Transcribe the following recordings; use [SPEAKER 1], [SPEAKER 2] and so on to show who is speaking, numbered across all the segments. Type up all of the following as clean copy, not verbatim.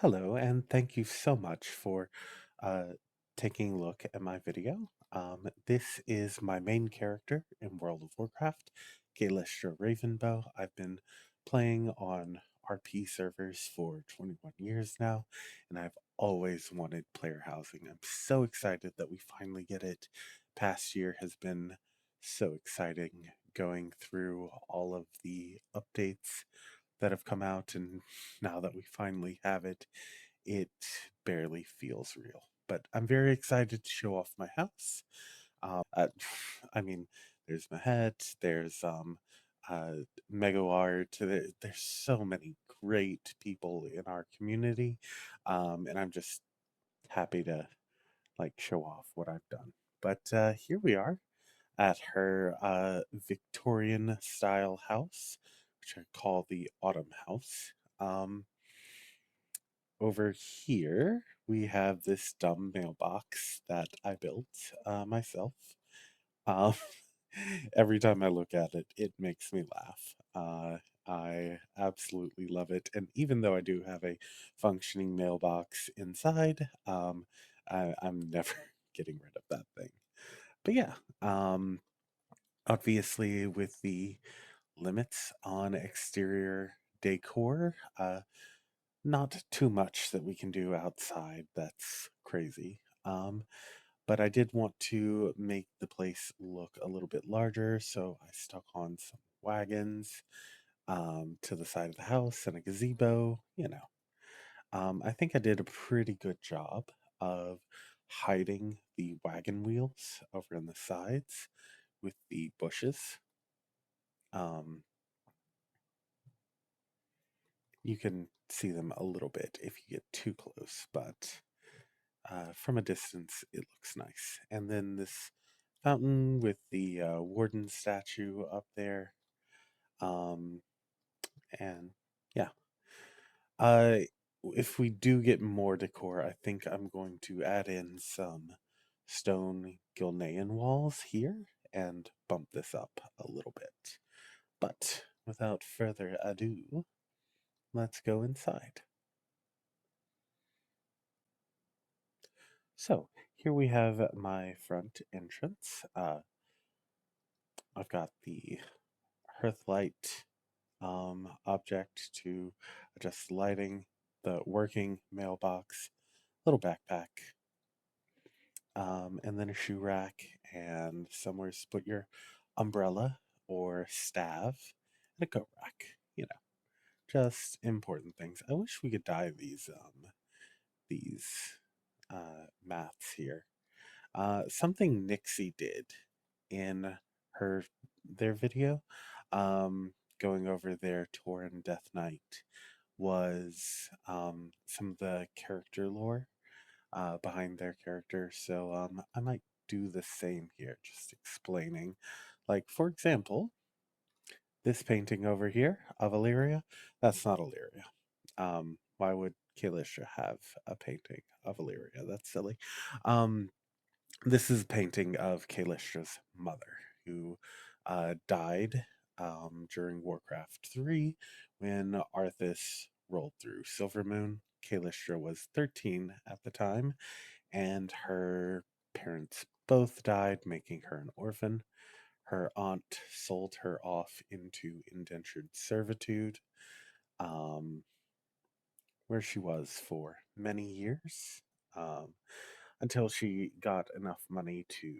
[SPEAKER 1] Hello, and thank you so much for uh, taking a look at my video. This is my main character in World of Warcraft, Galestra Ravenbow. I've been playing on RP servers for 21 years now, and I've always wanted player housing. I'm so excited that we finally get it. Past year has been so exciting going through all of the updates that have come out, and now that we finally have it, it barely feels real. But I'm very excited to show off my house. Uh, I mean, there's my head, there's uh, Megaward, there's so many great people in our community, and I'm just happy to like show off what I've done. But here we are at her Victorian style house, which I call the Autumn House. Um, Over here, we have this dumb mailbox that I built myself. Um, every time I look at it, it makes me laugh. I absolutely love it. And even though I do have a functioning mailbox inside, I'm never getting rid of that thing. But yeah, um, obviously, with the limits on exterior decor, not too much that we can do outside that's crazy. But I did want to make the place look a little bit larger, so I stuck on some wagons to the side of the house and a gazebo. I think I did a pretty good job of hiding the wagon wheels over on the sides with the bushes. Um, you can see them a little bit if you get too close, but from a distance, it looks nice. And then this fountain with the warden statue up there. Um, and yeah, uh, if we do get more decor, I think I'm going to add in some stone Gilnean walls here and bump this up a little bit. But without further ado, let's go inside. So here we have my front entrance. I've got the hearth light object to adjust lighting, the working mailbox, little backpack, and then a shoe rack and somewhere to put your umbrella or staff, and a coat rack. Just important things. I wish we could dye these mats here. Something Nixie did in her their video, um, going over their Tauren Death Knight, was some of the character lore behind their character. So I might do the same here, just explaining. Like, for example, this painting over here of Illyria, that's not Illyria. Why would Kalisha have a painting of Illyria? That's silly. Um, this is a painting of Kalistra's mother, who died during Warcraft 3 when Arthas rolled through Silvermoon. Kalistra was 13 at the time, and her parents both died, making her an orphan. Her aunt sold her off into indentured servitude, um, where she was for many years, um, until she got enough money to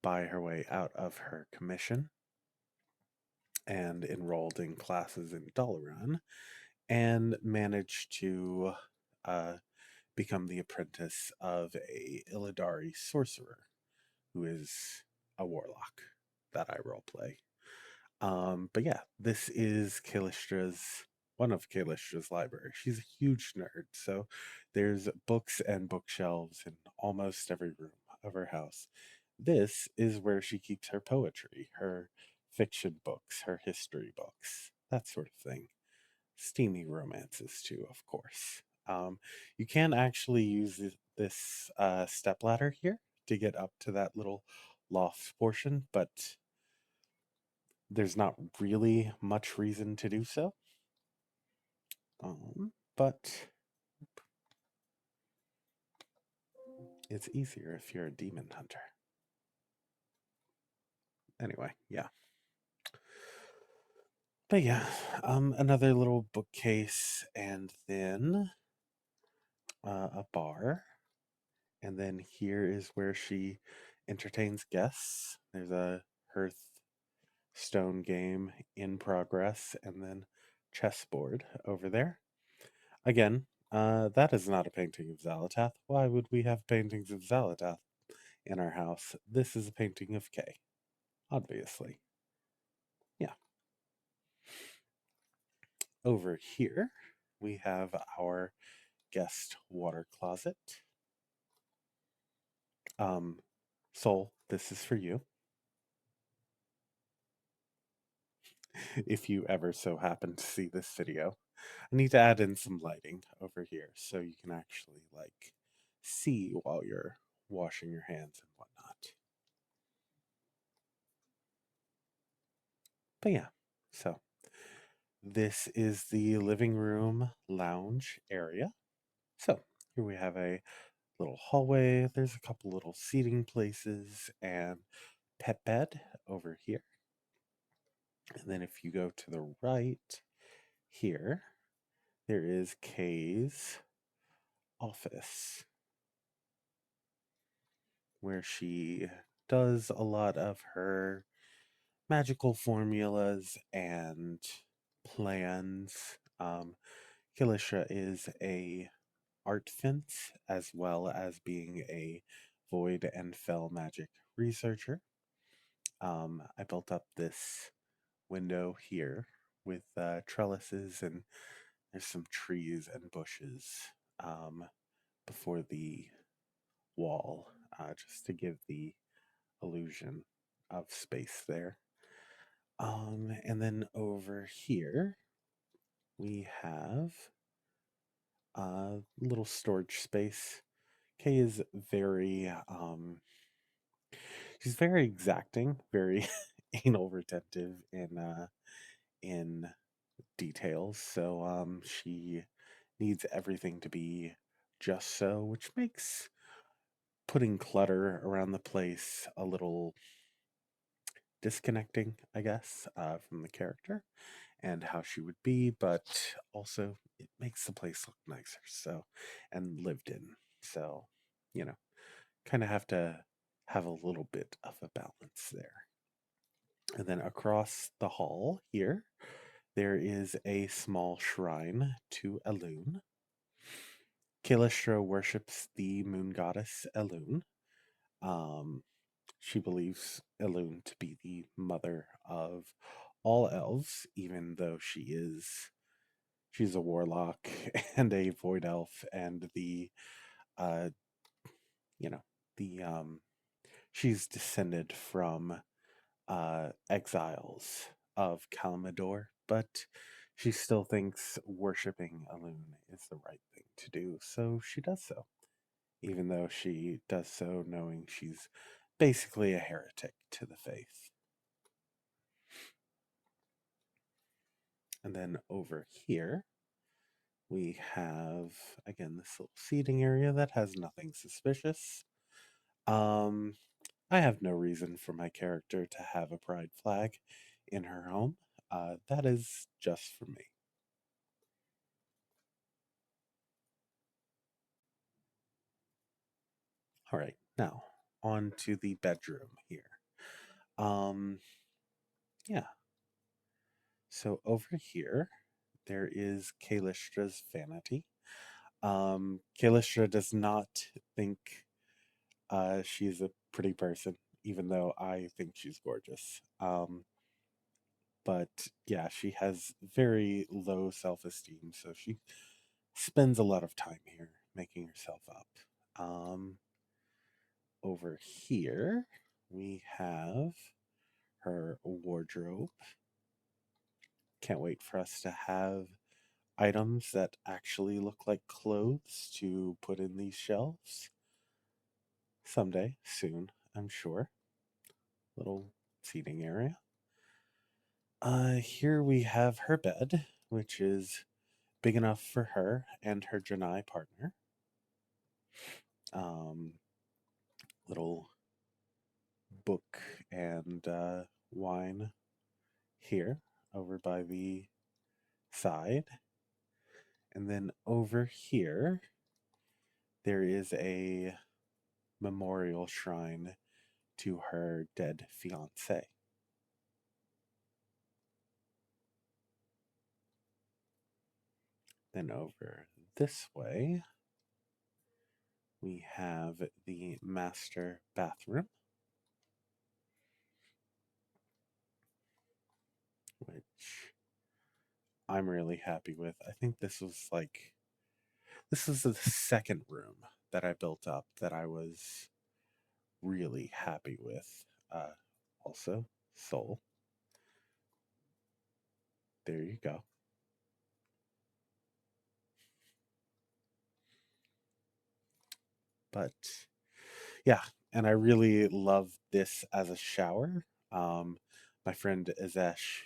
[SPEAKER 1] buy her way out of her commission and enrolled in classes in Dalaran and managed to uh, become the apprentice of a Illidari sorcerer who is a warlock that I roleplay. But yeah, this is one of Kalistra's library. She's a huge nerd, so there's books and bookshelves in almost every room of her house. This is where she keeps her poetry, her fiction books, her history books, that sort of thing. Steamy romances too, of course. You can actually use this step ladder here to get up to that little loft portion, but there's not really much reason to do so. but it's easier if you're a demon hunter. Anyway, yeah. But yeah, another little bookcase, and then a bar, and then here is where she entertains guests. There's a Hearthstone game in progress, and then chessboard over there. Again, that is not a painting of Xalatath. Why would we have paintings of Xalatath in our house? This is a painting of Kay, obviously. Yeah. Over here, we have our guest water closet. Soul, this is for you. If you ever so happen to see this video, I need to add in some lighting over here so you can actually like see while you're washing your hands and whatnot. But yeah, so this is the living room lounge area. So here we have a little hallway. There's a couple little seating places and pet bed over here. And then if you go to the right here, there is Kay's office where she does a lot of her magical formulas and plans. Kilisha is a art fence as well as being a void and fell magic researcher. I built up this window here with trellises, and there's some trees and bushes before the wall, just to give the illusion of space there. And then over here, we have a little storage space. Kay is very, she's very exacting, very anal retentive in details. So, she needs everything to be just so, which makes putting clutter around the place a little disconnecting, I guess, from the character and how she would be, but also it makes the place look nicer, so, and lived in. So, you know, kind of have to have a little bit of a balance there. And then across the hall here, there is a small shrine to Elune. Kilistra worships the moon goddess Elune. Um, she believes Elune to be the mother of all elves, even though she's a warlock and a void elf, and uh you know the she's descended from exiles of Kalamador, but she still thinks worshipping Elune is the right thing to do, so she does so, even though she does so knowing she's basically a heretic to the faith. And then over here, we have, again, this little seating area that has nothing suspicious. Um, I have no reason for my character to have a pride flag in her home. That is just for me. All right, now on to the bedroom here. Um, yeah, so over here, there is Kalistra's vanity. Kalistra does not think she's a pretty person, even though I think she's gorgeous. But yeah, she has very low self esteem, so she spends a lot of time here making herself up. Um, Over here, we have her wardrobe. Can't wait for us to have items that actually look like clothes to put in these shelves. Someday, soon, I'm sure. Little seating area. Here we have her bed, which is big enough for her and her Janai partner. Um, Little book and wine here over by the side. And then over here, there is a memorial shrine to her dead fiance. Then over this way, we have the master bathroom, which I'm really happy with. I think this was the second room that I built up that I was really happy with. Uh, Also, Soul. There you go. But yeah, and I really love this as a shower. My friend Azesh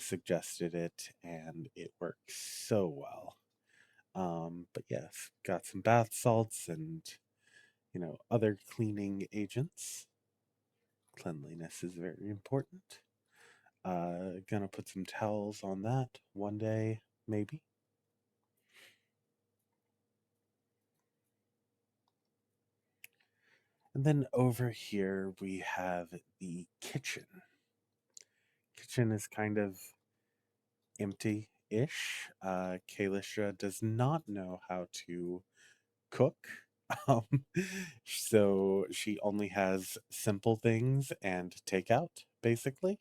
[SPEAKER 1] suggested it, and it works so well. But yes, got some bath salts and other cleaning agents. Cleanliness is very important. Gonna put some towels on that one day, maybe. And then over here we have the kitchen. Kitchen is kind of empty-ish. Kalisha does not know how to cook. Um, so she only has simple things and takeout, basically.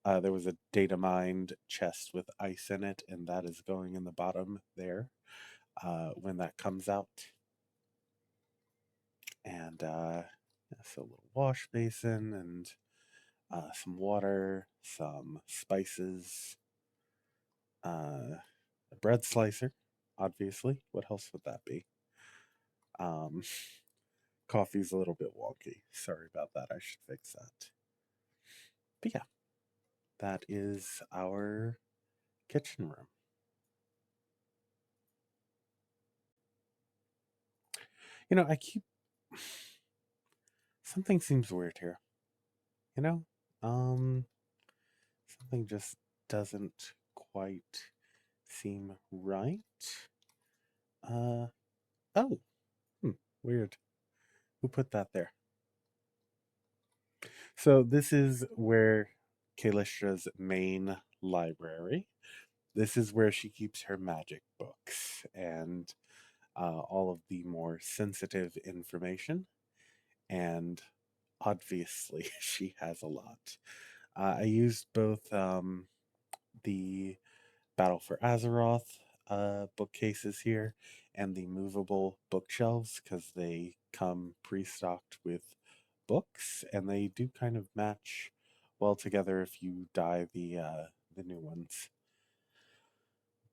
[SPEAKER 1] There was a data mined chest with ice in it, and that is going in the bottom there when that comes out. And so a little wash basin and some water, some spices, a bread slicer, obviously. What else would that be? Um, Coffee's a little bit wonky. Sorry about that. I should fix that. But yeah, that is our kitchen room. I keep something seems weird here. You know, um, Something just doesn't quite seem right. Uh oh, hmm, weird. Who put that there? So this is where Kalisha's main library. This is where she keeps her magic books and all of the more sensitive information. And obviously, she has a lot. I used both the Battle for Azeroth bookcases here and the movable bookshelves because they come pre-stocked with books and they do kind of match well together if you dye the new ones.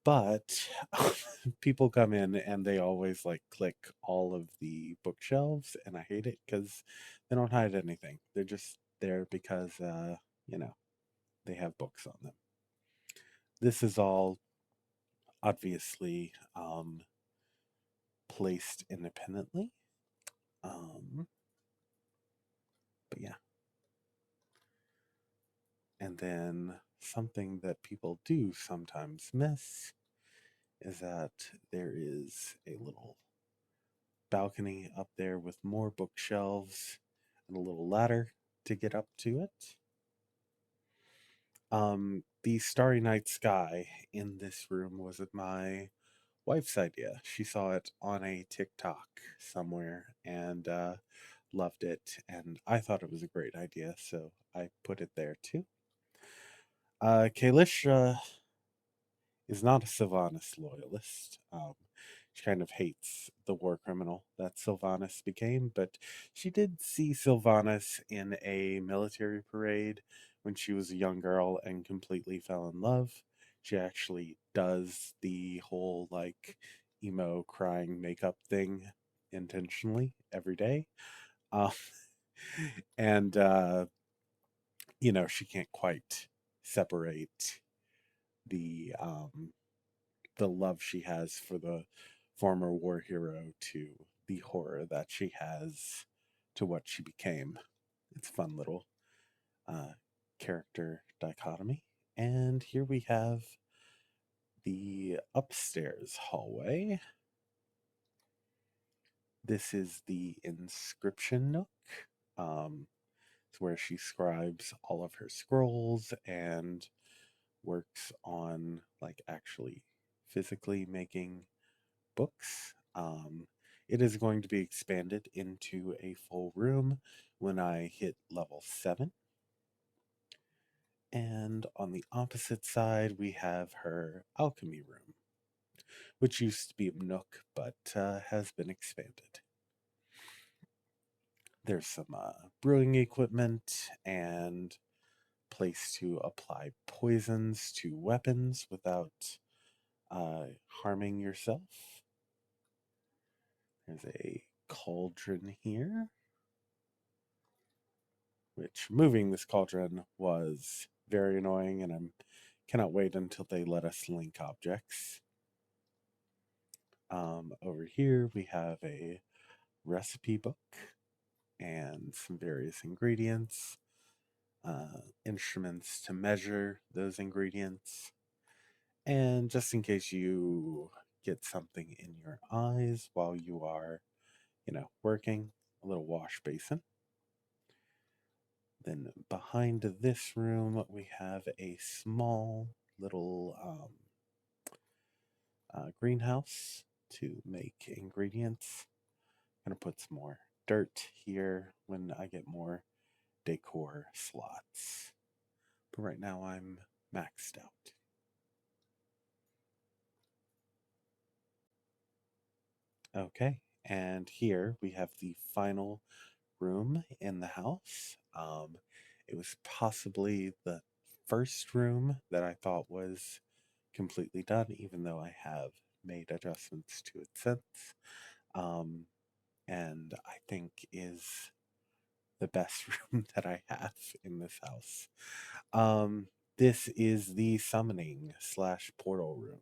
[SPEAKER 1] But people come in and they always like click all of the bookshelves, and I hate it because they don't hide anything. They're just there because you know they have books on them. This is all obviously placed independently. Um, but yeah, and then something that people do sometimes miss is that there is a little balcony up there with more bookshelves and a little ladder to get up to it. The Starry Night Sky in this room was my wife's idea. She saw it on a TikTok somewhere and loved it, and I thought it was a great idea, so I put it there too. Kalish is not a Sylvanas loyalist. She kind of hates the war criminal that Sylvanas became, but she did see Sylvanas in a military parade when she was a young girl and completely fell in love. She actually does the whole like emo crying makeup thing intentionally every day. Um, and, she can't quite separate the the love she has for the former war hero to the horror that she has to what she became. It's a fun little uh, character dichotomy. And here we have the upstairs hallway. This is the inscription nook. It's where she scribes all of her scrolls and works on like actually physically making books. It is going to be expanded into a full room when I hit level 7. And on the opposite side, we have her alchemy room, which used to be a nook but has been expanded. There's some brewing equipment and place to apply poisons to weapons without harming yourself. There's a cauldron here, which moving this cauldron was very annoying, and I cannot wait until they let us link objects. Over here we have a recipe book and some various ingredients, instruments to measure those ingredients, and just in case you get something in your eyes while you are, working, a little wash basin. Then behind this room, we have a small little greenhouse to make ingredients. I'm going to put some more dirt here when I get more decor slots. But right now I'm maxed out. Okay, and here we have the final room in the house. It was possibly the first room that I thought was completely done, even though I have made adjustments to it since. Um, and I think is the best room that I have in this house. Um, this is the summoning slash portal room.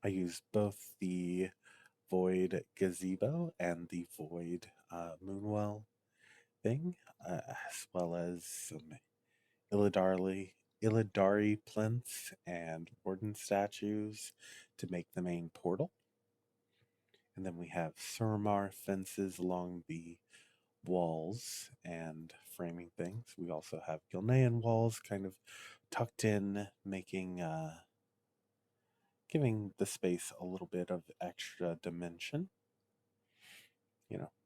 [SPEAKER 1] I used both the void gazebo and the void moonwell thing, as well as some Illidari plinths and warden statues to make the main portal. And then we have Suramar fences along the walls and framing things. We also have Gilnean walls kind of tucked in, making giving the space a little bit of extra dimension.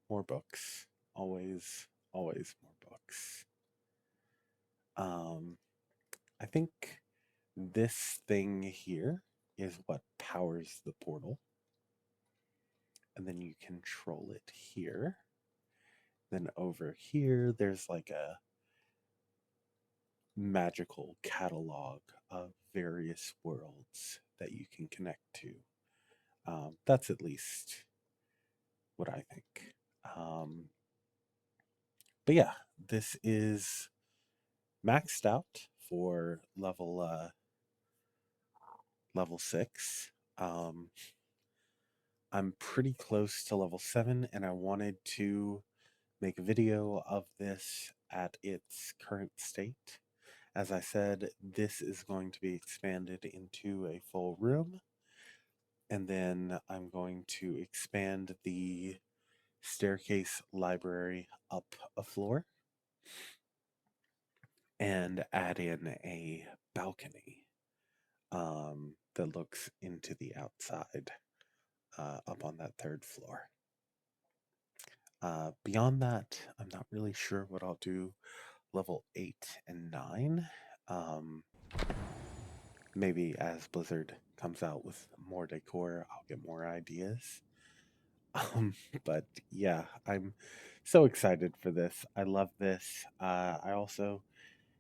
[SPEAKER 1] More books. Always more books. I think this thing here is what powers the portal. And then you control it here. Then over here, there's like a magical catalog of various worlds that you can connect to. That's at least what I think. But yeah, this is maxed out for level 6. I'm pretty close to level 7, and I wanted to make a video of this at its current state. As I said, this is going to be expanded into a full room, and then I'm going to expand the staircase library up a floor and add in a balcony that looks into the outside up on that 3rd floor. Beyond that, I'm not really sure what I'll do level 8 and 9. Maybe as Blizzard comes out with more decor, I'll get more ideas. But yeah, I'm so excited for this. I love this. I also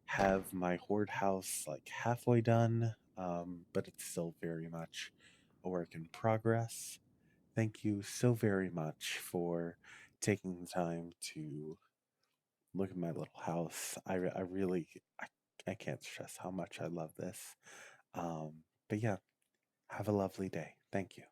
[SPEAKER 1] have my horde house like halfway done, but it's still very much a work in progress. Thank you so very much for taking the time to look at my little house. I really, I can't stress how much I love this. Um, But yeah, have a lovely day. Thank you.